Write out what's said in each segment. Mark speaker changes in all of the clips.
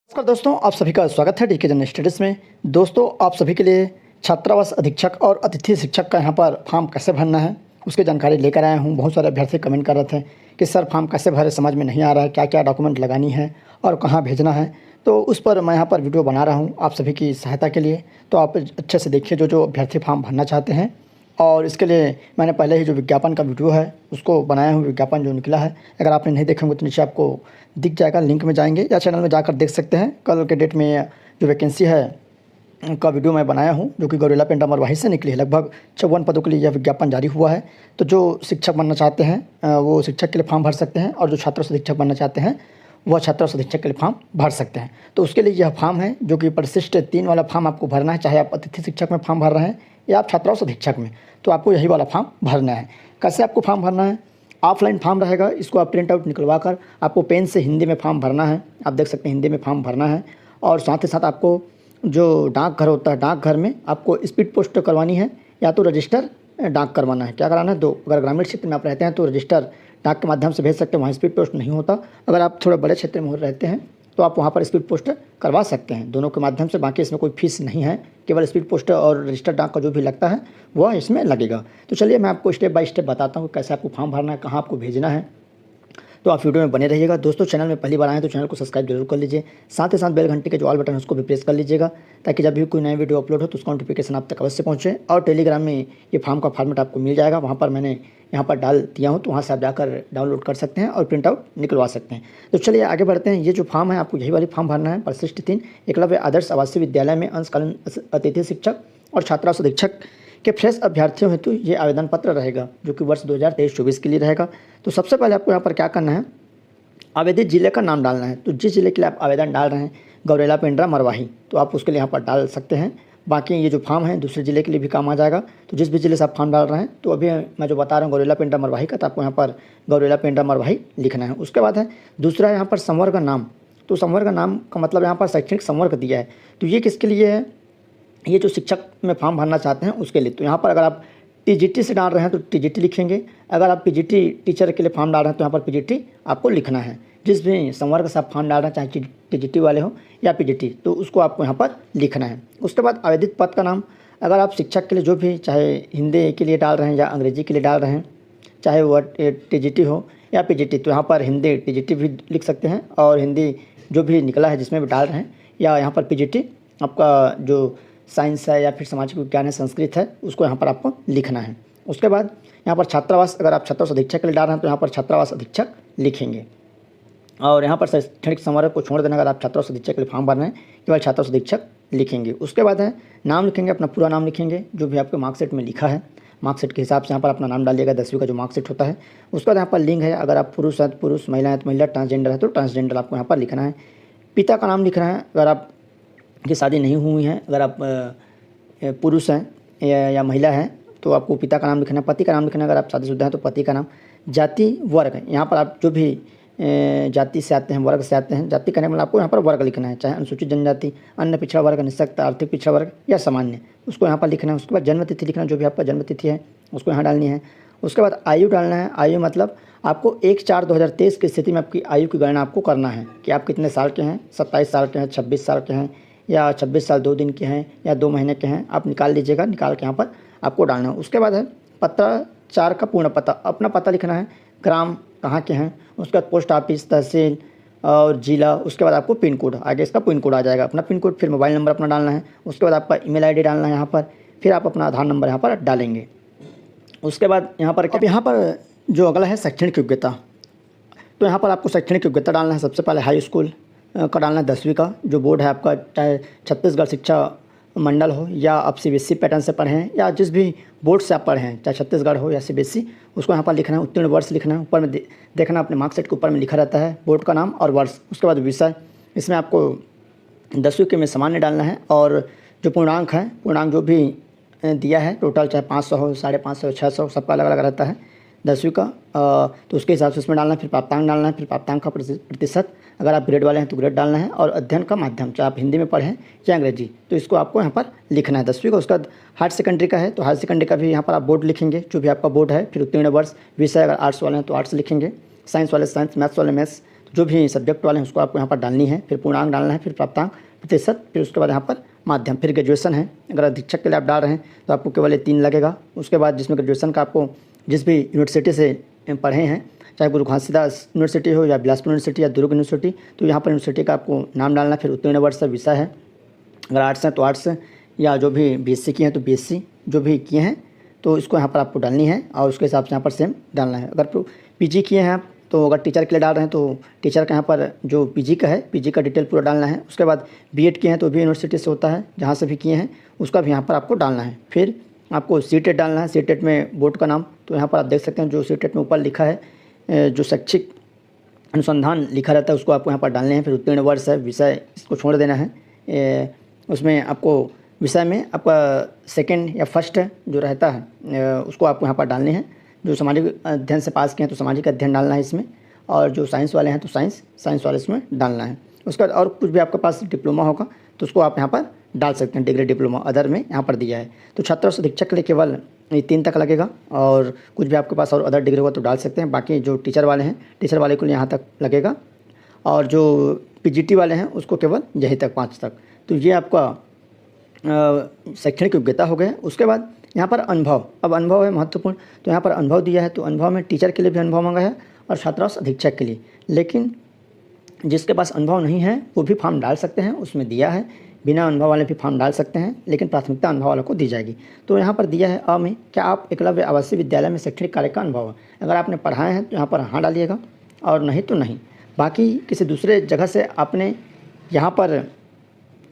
Speaker 1: नमस्कार दोस्तों, आप सभी का स्वागत है डीके जनरल स्टडीज़ में। दोस्तों, आप सभी के लिए छात्रावास अधीक्षक और अतिथि शिक्षक का यहाँ पर फॉर्म कैसे भरना है उसकी जानकारी लेकर आया हूँ। बहुत सारे अभ्यर्थी कमेंट कर रहे थे कि सर फॉर्म कैसे भरे, समझ में नहीं आ रहा है, क्या क्या डॉक्यूमेंट लगानी है और कहाँ भेजना है। तो उस पर मैं यहाँ पर वीडियो बना रहा हूँ आप सभी की सहायता के लिए। तो आप अच्छे से देखिए जो अभ्यर्थी फॉर्म भरना चाहते हैं। और इसके लिए मैंने पहले ही जो विज्ञापन का वीडियो है उसको बनाया हूँ, विज्ञापन जो निकला है। अगर आपने नहीं देखा होंगे तो नीचे आपको दिख जाएगा, लिंक में जाएंगे या चैनल में जाकर देख सकते हैं। कल के डेट में जो वैकेंसी है का वीडियो मैं बनाया हूँ जो कि गौरेला पेंड्रा मरवाही से निकली है। लगभग 54 पदों के लिए यह विज्ञापन जारी हुआ है। तो जो शिक्षक बनना चाहते हैं वो शिक्षक के लिए फॉर्म भर सकते हैं, और जो छात्र शिक्षक बनना चाहते हैं वह छात्र अधीक्षक के लिए फॉर्म भर सकते हैं। तो उसके लिए यह फॉर्म है जो कि परिशिष्ट 3 वाला फॉर्म आपको भरना है, चाहे आप अतिथि शिक्षक में फॉर्म भर रहे हैं या आप छात्रावास अधीक्षक में। तो आपको यही वाला फॉर्म भरना है। कैसे आपको फॉर्म भरना है? ऑफलाइन फॉर्म रहेगा, इसको आप प्रिंट आउट निकलवा कर आपको पेन से हिंदी में फॉर्म भरना है। आप देख सकते हैं हिंदी में फॉर्म भरना है। और साथ ही साथ आपको जो डाकघर होता है, डाकघर में आपको स्पीड पोस्ट करवानी है या तो रजिस्टर डाक करवाना है। क्या कराना है? दो। अगर ग्रामीण क्षेत्र में आप रहते हैं तो रजिस्टर डाक के माध्यम से भेज सकते हैं, वहाँ स्पीड पोस्ट नहीं होता। अगर आप थोड़े बड़े क्षेत्र में रहते हैं तो आप वहाँ पर स्पीड पोस्ट करवा सकते हैं, दोनों के माध्यम से। बाकी इसमें कोई फीस नहीं है, केवल स्पीड पोस्ट और रजिस्टर डाक का जो भी लगता है वह इसमें लगेगा। तो चलिए मैं आपको स्टेप बाय स्टेप बताता हूँ कैसे आपको फॉर्म भरना है, कहाँ आपको भेजना है। तो आप वीडियो में बने रहिएगा। दोस्तों, चैनल में पहली बार आए तो चैनल को सब्सक्राइब जरूर कर लीजिए। साथ ही साथ बेल घंटे के जो ऑल बटन है उसको भी प्रेस कर लीजिएगा, ताकि जब भी कोई नई वीडियो अपलोड हो तो उसका नोटिफिकेशन आप तक अवश्य पहुँचे। और टेलीग्राम में ये फॉर्म का फॉर्मेट आपको मिल जाएगा, वहाँ पर मैंने यहाँ पर डाल दिया हूँ, तो वहाँ से आप जाकर डाउनलोड कर सकते हैं और प्रिंट आउट निकलवा सकते हैं। तो चलिए आगे बढ़ते हैं। ये जो फॉर्म है आपको यही वाली फॉर्म भरना है। परिशिष्ट 3 एकलव्य आदर्श आवासीय विद्यालय में अंशकालीन अतिथि शिक्षक और छात्रावास अधीक्षक के फ्रेश अभ्यर्थियों हेतु ये आवेदन पत्र रहेगा, जो कि वर्ष 2023-24 के लिए रहेगा। तो सबसे पहले आपको यहाँ पर क्या करना है, आवेदित जिले का नाम डालना है। तो जिस जिले के लिए आप आवेदन डाल रहे हैं, गौरेला पेंड्रा मरवाही, तो आप उसके लिए यहाँ पर डाल सकते हैं। बाकी ये जो फॉर्म है दूसरे जिले के लिए भी काम आ जाएगा। तो जिस भी जिले से आप फॉर्म डाल रहे हैं, तो अभी मैं जो बता रहा हूँ गौरेला पेंड्रा मरवाही का, तो आपको यहाँ पर गौरेला पेंड्रा मरवाही लिखना है। उसके बाद है दूसरा यहाँ पर संवर्ग नाम। तो संवर्ग नाम का मतलब यहाँ पर शैक्षणिक संवर्ग दिया है। तो ये किसके लिए है? ये जो शिक्षक में फॉर्म भरना चाहते हैं उसके लिए। तो यहाँ पर अगर आप टीजीटी से डाल रहे हैं तो टीजीटी लिखेंगे। अगर आप पीजीटी टीचर के लिए फॉर्म डाल रहे हैं तो यहाँ पर पीजीटी आपको लिखना है। जिस भी संवर्ग से आप फॉर्म डाल रहे हैं, चाहे टीजीटी वाले हो या पीजीटी, तो उसको आपको यहाँ पर लिखना है। उसके बाद आवेदित पद का नाम। अगर आप शिक्षक के लिए जो भी, चाहे हिंदी के लिए डाल रहे हैं या अंग्रेजी के लिए डाल रहे हैं, चाहे वह टीजीटी हो या पीजीटी, तो यहाँ पर हिंदी टीजीटी भी लिख सकते हैं, और हिंदी जो भी निकला है जिसमें भी डाल रहे हैं, या यहाँ पर पीजीटी आपका जो साइंस है या फिर सामाजिक विज्ञान है, संस्कृत है, उसको यहाँ पर आपको लिखना है। उसके बाद यहाँ पर छात्रावास, अगर आप छात्रावास अधीक्षक के लिए डाल रहे हैं तो यहाँ पर छात्रावास अधीक्षक लिखेंगे। और यहाँ पर शैक्षणिक संवर्ग को छोड़ देना, अगर आप छात्रावास अधीक्षक के लिए फॉर्म भर रहे हैं केवल छात्रावास अधीक्षक लिखेंगे। उसके बाद है नाम लिखेंगे, अपना पूरा नाम लिखेंगे जो भी आपके मार्कशीट में लिखा है। मार्कशीट के हिसाब से यहाँ पर अपना नाम डालिएगा, 10वीं का जो मार्कशीट होता है। उसके बाद यहाँ पर लिंग है, अगर आप पुरुष है तो पुरुष, महिला है तो महिला, ट्रांसजेंडर है तो ट्रांसजेंडर आपको यहाँ पर लिखना है। पिता का नाम लिखना है, अगर आप की शादी नहीं हुई है, अगर आप पुरुष हैं या महिला है तो आपको पिता का नाम लिखना है। पति का नाम लिखना है, अगर आप शादीशुदा हैं तो पति का नाम। जाति वर्ग है, यहाँ पर आप जो भी जाति से आते हैं, वर्ग से आते हैं, जाति करने वाला आपको यहाँ पर वर्ग लिखना है, चाहे अनुसूचित जनजाति, अन्य पिछड़ा वर्ग, निःशक्त, आर्थिक पिछड़ा वर्ग या सामान्य, उसको यहाँ पर लिखना है। उसके बाद जन्म तिथि लिखना है, जो भी आपका जन्म तिथि है उसको यहाँ डालनी है। उसके बाद आयु डालना है। आयु मतलब आपको 1/4/2023 की स्थिति में आपकी आयु की गणना आपको करना है कि आप कितने साल के हैं, 27 साल के हैं, 26 साल के हैं, या 26 साल 2 दिन के हैं, या 2 महीने के हैं। आप निकाल लीजिएगा, निकाल के यहाँ पर आपको डालना है। उसके बाद है पत्राचार का पूर्ण पता, अपना पता लिखना है, ग्राम कहाँ के हैं, उसके बाद पोस्ट ऑफिस, तहसील और जिला। उसके बाद आपको पिन कोड, आगे इसका पिन कोड आ जाएगा, अपना पिन कोड। फिर मोबाइल नंबर अपना डालना है। उसके बाद आपका ईमेल आईडी डालना है यहाँ पर। फिर आप अपना आधार नंबर यहाँ पर डालेंगे। उसके बाद यहाँ पर अब यहाँ पर जो अगला है शैक्षणिक योग्यता। तो यहाँ पर आपको शैक्षणिक योग्यता डालना है। सबसे पहले हाई स्कूल का डालना है, 10वीं का जो बोर्ड है आपका, चाहे छत्तीसगढ़ शिक्षा मंडल हो या आप सीबीएसई पैटर्न से पढ़े हैं या जिस भी बोर्ड से आप पढ़े हैं, चाहे छत्तीसगढ़ हो या सीबीएसई, उसको यहाँ पर लिखना है। उत्तीर्ण वर्ष लिखना है, ऊपर में देखना अपने मार्कशीट के ऊपर में लिखा रहता है बोर्ड का नाम और वर्ष। उसके बाद विषय, इसमें आपको 10वीं के में सामान्य डालना है, और जो पूर्णांक है, पूर्णांक जो भी दिया है टोटल, चाहे 500 हो, 550, 600, सबका अलग अलग रहता है 10वीं का, तो उसके हिसाब से उसमें डालना है। फिर प्राप्तांक डालना है, फिर प्राप्तांक का प्रतिशत, अगर आप ग्रेड वाले हैं तो ग्रेड डालना है, और अध्ययन का माध्यम, चाहे आप हिंदी में पढ़ें या अंग्रेजी, तो इसको आपको यहाँ पर लिखना है 10वीं का। उसके बाद हायर सेकेंडरी का है, तो हायर सेकेंडरी का भी यहाँ पर आप बोर्ड लिखेंगे, जो भी आपका बोर्ड है। फिर उत्तीर्ण वर्ष, विषय अगर आर्ट्स वाले हैं तो आर्ट्स लिखेंगे, साइंस वाले साइंस, मैथ्स वाले मैथ्स, जो भी सब्जेक्ट वाले हैं उसको आपको यहाँ पर डालनी है, फिर पूर्णांक डालना है, फिर प्राप्तांक, प्रतिशत, फिर उसके बाद यहाँ पर माध्यम, फिर ग्रेजुएशन है। अगर अधीक्षक के लिए आप डाल रहे हैं तो आपको केवल ये 3 लगेगा। उसके बाद जिसमें ग्रेजुएशन का आपको जिस भी यूनिवर्सिटी से पढ़े हैं, चाहे गुरु घासीदास यूनिवर्सिटी हो या बिलासपुर यूनिवर्सिटी या दुर्ग यूनिवर्सिटी, तो यहाँ पर यूनिवर्सिटी का आपको नाम डालना है। फिर उत्तीर्ण वर्ष विषय है, अगर आर्ट्स हैं तो आर्ट्स, या जो भी बीएससी किए हैं तो बीएससी जो भी किए हैं तो इसको यहाँ पर आपको डालनी है और उसके हिसाब से यहाँ पर सेम डालना है। अगर पीजी किए हैं आप तो अगर टीचर के लिए डाल रहे हैं तो टीचर का यहाँ पर जो पीजी का है, पीजी का डिटेल पूरा डालना है। उसके बाद बीएड किए हैं तो भी यूनिवर्सिटी से होता है, जहाँ से भी किए हैं उसका भी यहाँ पर आपको डालना है। फिर आपको सीटेट डालना है, सीटेट में बोर्ड का नाम, तो यहाँ पर आप देख सकते हैं जो सीटेट में ऊपर लिखा है, जो शैक्षिक अनुसंधान लिखा रहता है उसको आपको यहाँ पर डालने हैं। फिर उत्तीर्ण वर्ष है, विषय इसको छोड़ देना है। उसमें आपको विषय में आपका सेकंड या फर्स्ट जो रहता है उसको आपको यहाँ पर डालने हैं। जो सामाजिक अध्ययन से पास किए हैं तो सामाजिक अध्ययन डालना है इसमें, और जो साइंस वाले हैं तो साइंस वाले इसमें डालना है। उसके बाद और कुछ भी आपके पास डिप्लोमा होगा तो उसको आप यहाँ पर डाल सकते हैं, डिग्री डिप्लोमा अदर में यहाँ पर दिया है। तो छात्रावास अधीक्षक के लिए केवल 3 तक लगेगा, और कुछ भी आपके पास और अदर डिग्री होगा तो डाल सकते हैं। बाकी जो टीचर वाले हैं, टीचर वाले को यहाँ तक लगेगा, और जो पीजीटी वाले हैं उसको केवल यहीं तक 5 तक। तो ये आपका शैक्षणिक योग्यता हो गया। उसके बाद यहाँ पर अनुभव, अब अनुभव है महत्वपूर्ण, तो यहाँ पर अनुभव दिया है। तो अनुभव में टीचर के लिए भी अनुभव मांगा है और छात्रावास अधीक्षक के लिए, लेकिन जिसके पास अनुभव नहीं है वो भी फॉर्म डाल सकते हैं, उसमें दिया है। बिना अनुभव वाले भी फॉर्म डाल सकते हैं, लेकिन प्राथमिकता अनुभव वालों को दी जाएगी। तो यहाँ पर दिया है अ में, क्या आप एकलव्य आवासीय विद्यालय में शैक्षणिक कार्य का अनुभव है? अगर आपने पढ़ाए हैं तो यहाँ पर हाँ डालिएगा, और नहीं तो नहीं। बाकी किसी दूसरे जगह से आपने यहाँ पर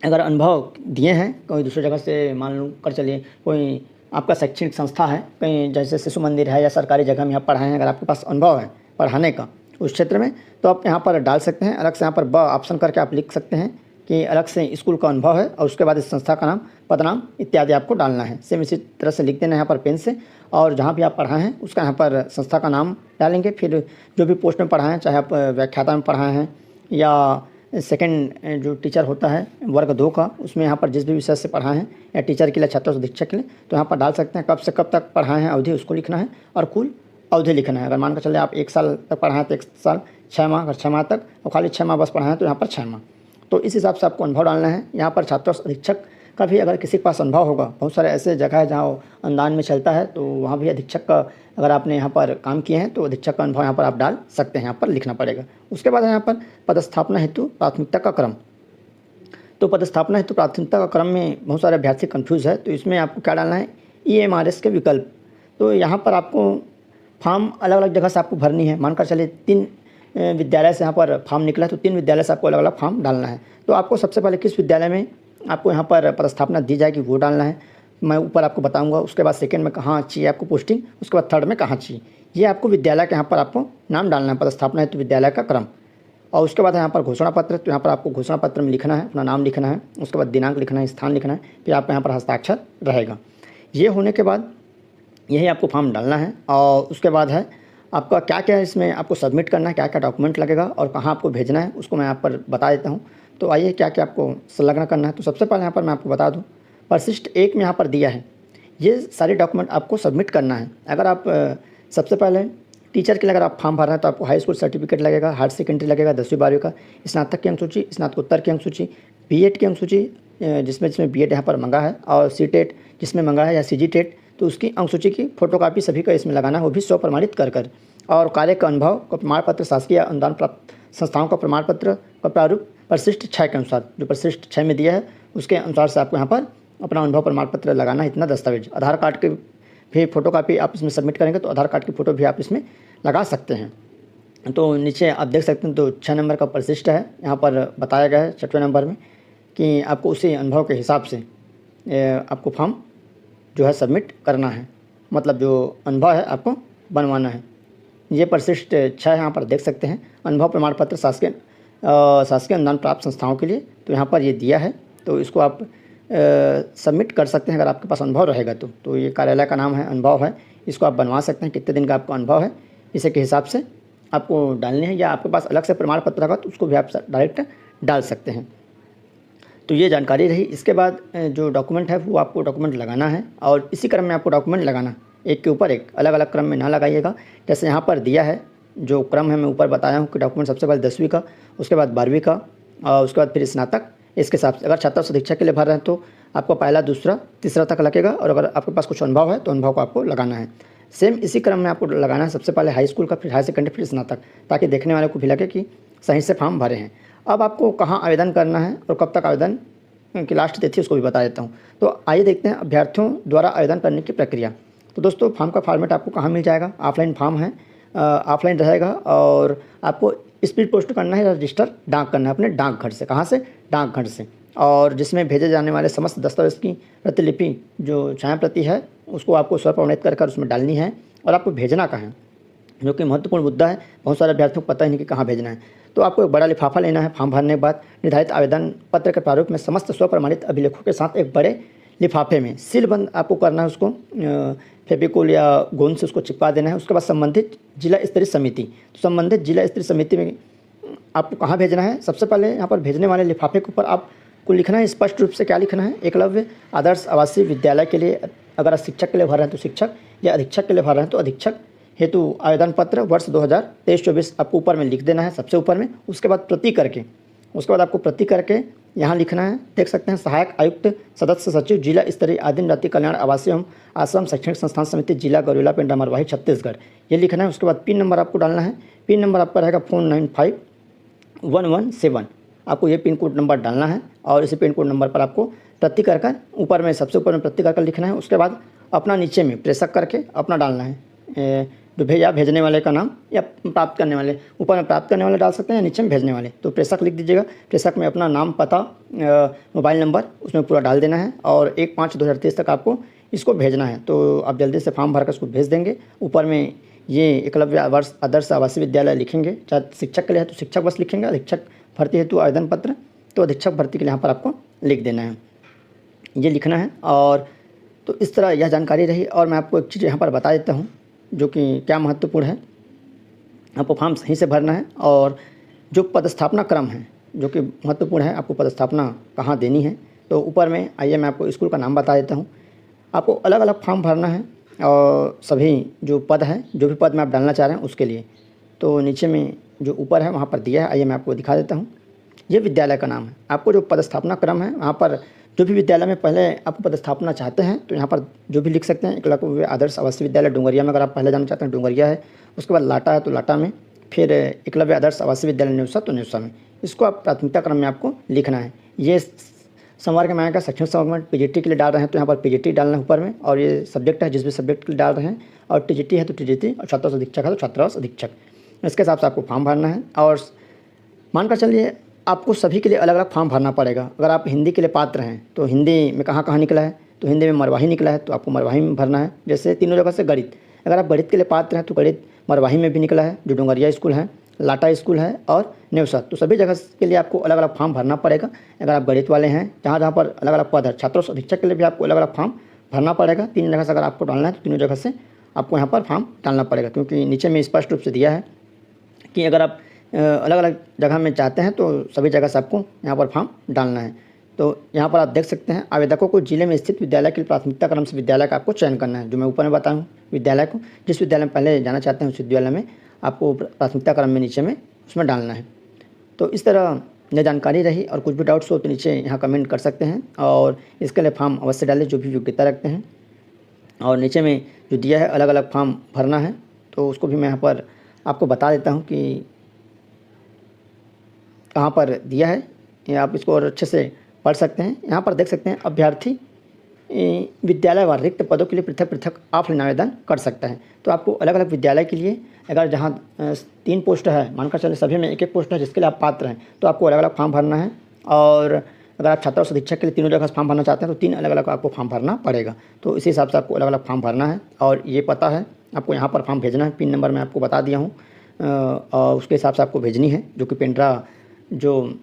Speaker 1: अगर अनुभव दिए हैं, कोई दूसरी जगह से मान लो कर चलिए कोई आपका शैक्षणिक संस्था है, कहीं जैसे शिशु मंदिर है या सरकारी जगह में आप पढ़ाए हैं, अगर आपके पास अनुभव है पढ़ाने का उस क्षेत्र में, तो आप यहाँ पर डाल सकते हैं। अलग से यहाँ पर ब ऑप्शन करके आप लिख सकते हैं कि अलग से स्कूल का अनुभव है, और उसके बाद इस संस्था का नाम, पदनाम इत्यादि आपको डालना है। सेम इसी तरह से लिख देना है यहाँ पर पेन से, और जहाँ भी आप पढ़ाए हैं उसका यहाँ पर संस्था का नाम डालेंगे। फिर जो भी पोस्ट में पढ़ाएँ, चाहे आप व्याख्याता में पढ़ाए हैं या सेकंड जो टीचर होता है वर्ग 2 का, उसमें यहाँ पर जिस भी विषय से पढ़ाए हैं, या टीचर के लिए, छात्रावास अधीक्षक के लिए, तो यहाँ पर डाल सकते हैं। कब से कब तक पढ़ाए हैं अवधि उसको लिखना है, और कुल अवधि लिखना है। अगर मान कर चले आप 1 साल तक पढ़ाएं तो 1 साल 6 माह, अगर 6 माह तक, और खाली 6 माह बस पढ़ाएं तो यहाँ पर 6 माह। तो इस हिसाब से आपको अनुभव डालना है। यहाँ पर छात्रावास अधीक्षक का भी अगर किसी के पास अनुभव होगा, बहुत सारे ऐसे जगह है जहाँ अनुदान में चलता है, तो वहाँ भी अधीक्षक का अगर आपने यहाँ पर काम किए हैं तो अधीक्षक का अनुभव यहाँ पर आप डाल सकते हैं, यहाँ पर लिखना पड़ेगा। उसके बाद यहाँ पर पदस्थापना हेतु प्राथमिकता का क्रम। तो पदस्थापना हेतु प्राथमिकता का क्रम में बहुत सारे अभ्यर्थी कन्फ्यूज़ है, तो इसमें आपको क्या डालना है, EMRS के विकल्प। तो यहाँ पर आपको फॉर्म अलग अलग जगह से आपको भरनी है। मानकर चलिए 3 विद्यालय से यहाँ पर फॉर्म निकला है, तो 3 विद्यालय से आपको अलग अलग फॉर्म डालना है। तो आपको सबसे पहले किस विद्यालय में आपको यहाँ पर पदस्थापना दी जाएगी वो डालना है, मैं ऊपर आपको बताऊंगा। उसके बाद सेकंड में कहाँ चाहिए आपको पोस्टिंग, उसके बाद थर्ड में कहाँ चाहिए, ये आपको विद्यालय के यहाँ पर आपको नाम डालना है, पदस्थापना है तो विद्यालय का क्रम। और उसके बाद यहाँ पर घोषणा पत्र, तो यहाँ पर आपको घोषणा पत्र में लिखना है, अपना नाम लिखना है, उसके बाद दिनांक लिखना है, स्थान लिखना है, फिर आपका यहाँ पर हस्ताक्षर रहेगा। ये होने के बाद यही आपको फॉर्म डालना है। और उसके बाद है आपका क्या क्या इसमें आपको सबमिट करना है, क्या क्या डॉक्यूमेंट लगेगा और कहाँ आपको भेजना है, उसको मैं यहाँ पर बता देता हूँ। तो आइए क्या क्या आपको संलग्न करना है। तो सबसे पहले यहाँ पर मैं आपको बता दूँ, परिशिष्ट 1 में यहाँ पर दिया है, ये सारे डॉक्यूमेंट आपको सबमिट करना है। अगर आप सबसे पहले टीचर के लिए अगर आप फॉर्म भर रहे हैं तो आपको हाई स्कूल सर्टिफिकेट लगेगा, हायर सेकेंडरी लगेगा 10वीं 12वीं का, स्नातक की अंक सूची, स्नातकोत्तर की अंक सूची, बीएड की अंक सूची जिसमें बीएड यहाँ पर मंगा है, और सीटेट जिसमें मंगा है, या सीजीटेट, तो उसकी अंक सूची की फोटोकॉपी सभी का इसमें लगाना है, वो भी स्व प्रमाणित कर। और कार्य का अनुभव का प्रमाण पत्र, शासकीय अनुदान प्राप्त संस्थाओं का प्रमाण पत्र का प्रारूप परिशिष्ट 6 के अनुसार, जो परिशिष्ट 6 में दिया है उसके अनुसार से आपको यहाँ पर अपना अनुभव प्रमाण पत्र लगाना है। इतना दस्तावेज, आधार कार्ड के भी फोटोकॉपी आप इसमें सबमिट करेंगे तो आधार कार्ड की फ़ोटो भी आप इसमें लगा सकते हैं। तो नीचे आप देख सकते हैं, तो 6 नंबर का परिशिष्ट है, यहाँ पर बताया गया है 6वें नंबर में कि आपको उसी अनुभव के हिसाब से आपको फॉर्म जो है सबमिट करना है, मतलब जो अनुभव है आपको बनवाना है। ये परिशिष्ट 6 यहाँ पर देख सकते हैं, अनुभव प्रमाण पत्र शासकीय अनुदान प्राप्त संस्थाओं के लिए, तो यहाँ पर ये दिया है, तो इसको आप सबमिट कर सकते हैं अगर आपके पास अनुभव रहेगा तो ये कार्यालय का नाम है, अनुभव है, इसको आप बनवा सकते हैं। कितने दिन का आपका अनुभव है इसी के हिसाब से आपको डालने हैं, या आपके पास अलग से प्रमाण पत्र होगा तो उसको भी आप डायरेक्ट डाल सकते हैं। तो ये जानकारी रही। इसके बाद जो डॉक्यूमेंट है वो आपको डॉक्यूमेंट लगाना है, और इसी क्रम में आपको डॉक्यूमेंट लगाना, एक के ऊपर एक, अलग अलग क्रम में ना लगाइएगा। जैसे यहाँ पर दिया है जो क्रम है मैं ऊपर बताया हूँ कि डॉक्यूमेंट सबसे पहले 10वीं का, उसके बाद 12वीं का और उसके बाद फिर स्नातक। इसके हिसाब से अगर छात्रावास अधीक्षक के लिए भर रहे हैं तो आपको पहला, दूसरा, तीसरा तक लगेगा, और अगर आपके पास कुछ अनुभव है तो अनुभव को आपको लगाना है। सेम इसी क्रम में आपको लगाना है, सबसे पहले हाई स्कूल का, फिर हाई सेकेंडरी, फिर स्नातक, ताकि देखने वाले को भी लगे कि सही से फॉर्म भरे हैं। अब आपको कहाँ आवेदन करना है और कब तक आवेदन की लास्ट तिथि उसको भी बता देता हूँ। तो आइए देखते हैं अभ्यर्थियों द्वारा आवेदन करने की प्रक्रिया। तो दोस्तों फॉर्म का फॉर्मेट आपको कहाँ मिल जाएगा, ऑफलाइन फॉर्म है, ऑफलाइन रहेगा, और आपको स्पीड पोस्ट करना है या रजिस्टर डाक करना है अपने डाकघर से। कहाँ से? डाकघर से। और जिसमें भेजे जाने वाले समस्त दस्तावेज की प्रतिलिपि जो छाया प्रति है उसको आपको स्वप्रमाणित कर उसमें डालनी है, और आपको भेजना कहाँ है, जो कि महत्वपूर्ण मुद्दा है। बहुत सारे अभ्यर्थियों को पता ही नहीं कि कहाँ भेजना है। तो आपको एक बड़ा लिफाफा लेना है। फॉर्म भरने के बाद निर्धारित आवेदन पत्र के प्रारूप में समस्त स्वप्रमाणित अभिलेखों के साथ एक बड़े लिफाफे में सीलबंद आपको करना है, उसको फेविकोल या गोंद से उसको चिपका देना है। उसके बाद संबंधित जिला स्तरीय समिति, तो संबंधित जिला स्तरीय समिति में आपको कहाँ भेजना है, सबसे पहले यहाँ पर भेजने वाले लिफाफे के ऊपर आपको लिखना है स्पष्ट रूप से। क्या लिखना है? एकलव्य आदर्श आवासीय विद्यालय के लिए, अगर आप शिक्षक के लिए भर रहे हैं तो शिक्षक, या अधीक्षक के लिए भर रहे हैं तो अधीक्षक हेतु आवेदन पत्र वर्ष 2023-24 आपको ऊपर में लिख देना है, सबसे ऊपर में। उसके बाद प्रति करके, उसके बाद आपको प्रति करके यहाँ लिखना है, देख सकते हैं, सहायक आयुक्त, सदस्य सचिव, जिला स्तरीय आदिम जाति कल्याण आवासीय एवं आश्रम शैक्षणिक संस्थान समिति, जिला गौरेला पेंड्रा मरवाही छत्तीसगढ़, ये लिखना है। उसके बाद पिन नंबर आपको डालना है। पिन नंबर आपका रहेगा 495117, आपको ये पिन कोड नंबर डालना है, और इसी पिन कोड नंबर पर आपको प्रति कर ऊपर में, सबसे ऊपर में प्रति कर लिखना है। उसके बाद अपना नीचे में प्रेषक करके अपना डालना है, जो भेजा भेजने वाले का नाम या प्राप्त करने वाले, ऊपर में प्राप्त करने वाले डाल सकते हैं या नीचे में भेजने वाले। तो प्रेषक लिख दीजिएगा। प्रेषक में अपना नाम, पता, मोबाइल नंबर उसमें पूरा डाल देना है, और 1/5/2023 तक आपको इसको भेजना है। तो आप जल्दी से फॉर्म भरकर उसको भेज देंगे। ऊपर में ये एकलव्य आदर्श आवासीय विद्यालय लिखेंगे, चाहे शिक्षक के लिए है तो शिक्षक बस लिखेंगे, अधीक्षक भर्ती हेतु आवेदन पत्र तो अधीक्षक भर्ती के लिए यहाँ पर आपको लिख देना है, ये लिखना है। और तो इस तरह यह जानकारी रही। और मैं आपको एक चीज़ यहाँ पर बता देता हूँ जो कि क्या महत्वपूर्ण है। आपको फॉर्म सही से भरना है, और जो पदस्थापना क्रम है जो कि महत्वपूर्ण है, आपको पदस्थापना कहाँ देनी है। तो ऊपर में आइए मैं आपको स्कूल का नाम बता देता हूँ। आपको अलग अलग फॉर्म भरना है, और सभी जो पद है, जो भी पद में आप डालना चाह रहे हैं उसके लिए। तो नीचे में जो ऊपर है वहाँ पर दिया है, आइए मैं आपको दिखा देता हूँ। ये विद्यालय का नाम है। आपको जो पदस्थापना क्रम है वहाँ पर जो भी विद्यालय में पहले आप पदस्थापना चाहते हैं तो यहाँ पर जो भी लिख सकते हैं। एकलव्य आदर्श आवासीय विद्यालय डुंगरिया में अगर आप पहले जाना चाहते हैं डुंगरिया है, उसके बाद लाटा है तो लाटा में, फिर एकलव्य आदर्श आवासीय विद्यालय नेवसा तो नेवसा में। इसको आप प्राथमिकता क्रम में आपको लिखना है। ये संवर्ग में आएगा, शैक्षणिक संवर्ग में पीजीटी के लिए डाल रहे हैं तो यहाँ पर पीजीटी डालना है ऊपर में, और ये सब्जेक्ट है जिस भी सब्जेक्ट के लिए डाल रहे हैं, और टीजीटी है तो टीजीटी, और छात्रावास अधीक्षक है तो छात्रावास अधीक्षक। इसके हिसाब से आपको फॉर्म भरना है। और मानकर चलिए आपको सभी के लिए अलग अलग फॉर्म भरना पड़ेगा। अगर आप हिंदी के लिए पात्र हैं तो हिंदी में कहाँ कहाँ निकला है, तो हिंदी में मरवाही निकला है तो आपको मरवाही में भरना है। जैसे तीनों जगह से गणित, अगर आप गणित के लिए पात्र हैं तो गणित मरवाही में भी निकला है, जो डुंगरिया स्कूल है, लाटा स्कूल है और नेवसा, तो सभी जगह के लिए आपको अलग अलग फॉर्म भरना पड़ेगा। अगर आप गणित वाले हैं, जहाँ जहाँ पर अलग अलग पद है, छात्रों अधीक्षक के लिए भी आपको अलग अलग फॉर्म भरना पड़ेगा। 3 जगह से अगर आपको डालना है तो तीनों जगह से आपको यहाँ पर फॉर्म डालना पड़ेगा, क्योंकि नीचे में स्पष्ट रूप से दिया है कि अगर आप अलग अलग जगह में चाहते हैं तो सभी जगह से आपको यहाँ पर फॉर्म डालना है। तो यहाँ पर आप देख सकते हैं, आवेदकों को जिले में स्थित विद्यालय के लिए प्राथमिकता क्रम से विद्यालय का आपको चयन करना है। जो मैं ऊपर में बताऊँ, विद्यालय को जिस विद्यालय में पहले जाना चाहते हैं उस विद्यालय में आपको प्राथमिकता क्रम में नीचे में उसमें डालना है। तो इस तरह यह जानकारी रही, और कुछ भी डाउट्स हो तो नीचे यहाँ कमेंट कर सकते हैं, और इसके लिए फॉर्म अवश्य डालें जो भी योग्यता रखते हैं। और नीचे में जो दिया है अलग अलग फॉर्म भरना है, तो उसको भी मैं यहाँ पर आपको बता देता हूँ कि कहाँ पर दिया है, या आप इसको और अच्छे से पढ़ सकते हैं। यहाँ पर देख सकते हैं, अभ्यर्थी विद्यालय व रिक्त पदों के लिए पृथक पृथक ऑफलाइन आवेदन कर सकता है। तो आपको अलग अलग विद्यालय के लिए, अगर जहाँ 3 पोस्ट है, मानकर चले सभी में 1-1 पोस्ट है जिसके लिए आप पात्र हैं, तो आपको अलग अलग फॉर्म भरना है। और अगर आप छात्रावास अधीक्षक के लिए तीनों जगह फॉर्म भरना चाहते हैं तो 3 अलग अलग आपको फॉर्म भरना पड़ेगा। तो इसी हिसाब से आपको अलग अलग फॉर्म भरना है। और ये पता है आपको यहाँ पर फॉर्म भेजना है, पिन नंबर मैं आपको बता दिया हूँ, और उसके हिसाब से आपको भेजनी है, जो कि पेंड्रा जो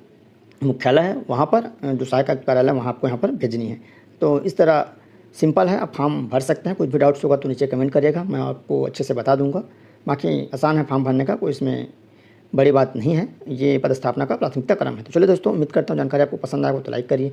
Speaker 1: मुख्यालय है वहाँ पर, जो सहायक कार्यालय वहाँ आपको यहाँ पर भेजनी है। तो इस तरह सिंपल है, आप फॉर्म भर सकते हैं। कुछ भी डाउट्स होगा तो नीचे कमेंट करिएगा, मैं आपको अच्छे से बता दूंगा। बाकी आसान है फॉर्म भरने का, कोई इसमें बड़ी बात नहीं है। ये पदस्थापना का प्राथमिकता क्रम है। तो चलिए दोस्तों, उम्मीद करता हूँ जानकारी आपको पसंद आएगा तो लाइक करिए।